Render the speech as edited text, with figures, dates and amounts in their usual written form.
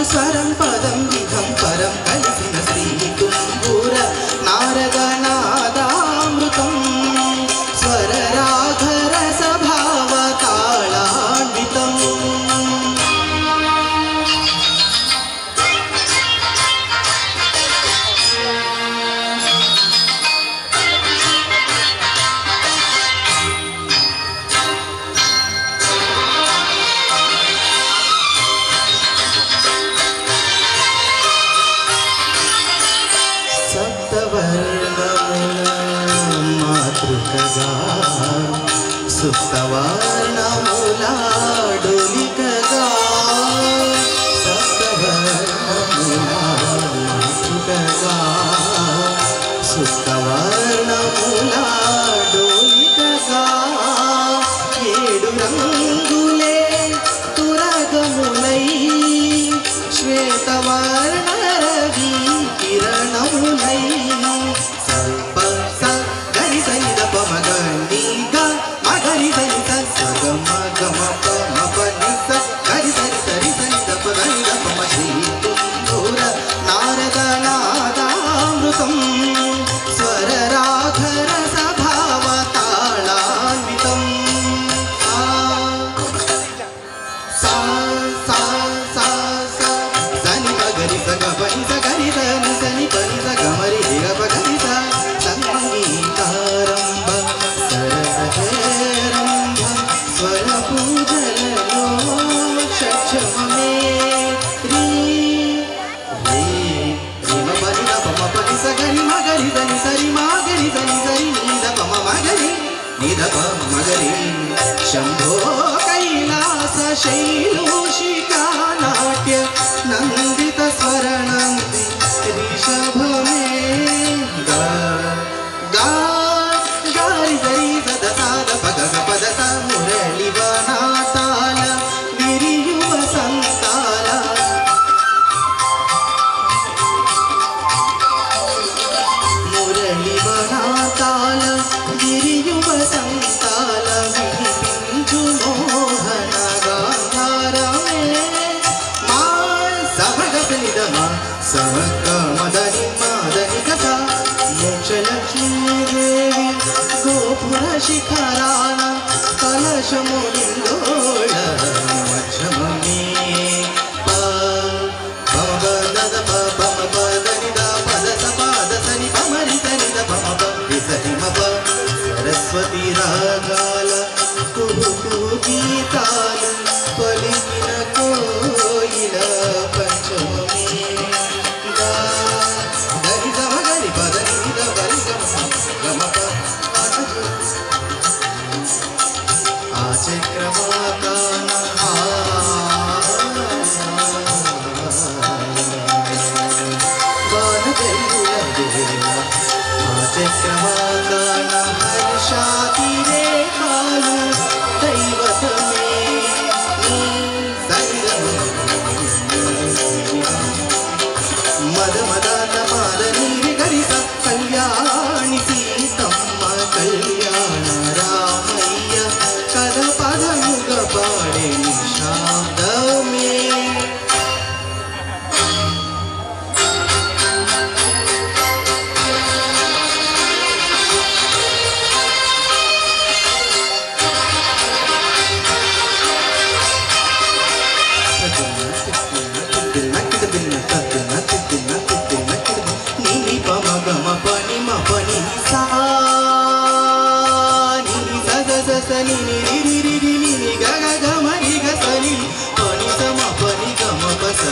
స్వరం పదం విధం పరం కలిసిన శ్రీ తుంబూర నారగనాదామృతం స్వరరాఘరస భావ తాళాన్వితం మాతృకగా సుప్తవర్ణములా డొలికగా సప్తవర్ణములా మాతృకగా సుప్తవర్ణములా డొలికగా ఏడు రంగులే తురగములై శ్వేతవర్ణరవి కిరణములై నారదనాదామృతం స్వరరాఘరస భావ తాళాన్వితం సా సా సా సా సని పగరి సగ పని సగరి ధని సని పని సగమరి హిగప గరి స సంగీతారంభ సరసహేరంభ స్వర పూజలలో షట్చమే సగరి మగరి దని సరి మాగరి దని సరి నీదప మగరి నీదప మగరి శంభో కైలాస శైలోషికా నాట్య నందిత స్వరణంది రిషభమే గారి సరి సద సాద పగ పద స మురళివనాతాల విరియువ సంతాల మురళివనాతాల గిరియువ సంతాల వినిపించు మోహన గాంధారమే మా సభగత నిదమ సమక మదని మాదని కథ మోక్షలక్ష్మీదేవి గోపుర శిఖరాన కలశములిందోళ మధ్యమే సరస్వతి రాగాల కుహు గీతాలు పలికిన కోయిల పంచమే గరి గమ గరి పద నిద గరి గమ ఆ చక్రమాకాన చక్రవాకాన హర్షాతిరేకాలు దైవతమే మద మదాన మాద నీరి గరిత కళ్యాణి సీతమ్మ కళ్యాణ రామయ్య కథ పదముగ పాడే నిషాదమే సని ని రి రి ని గ గ మ రి గ సని పని సమ పని గ మ ప స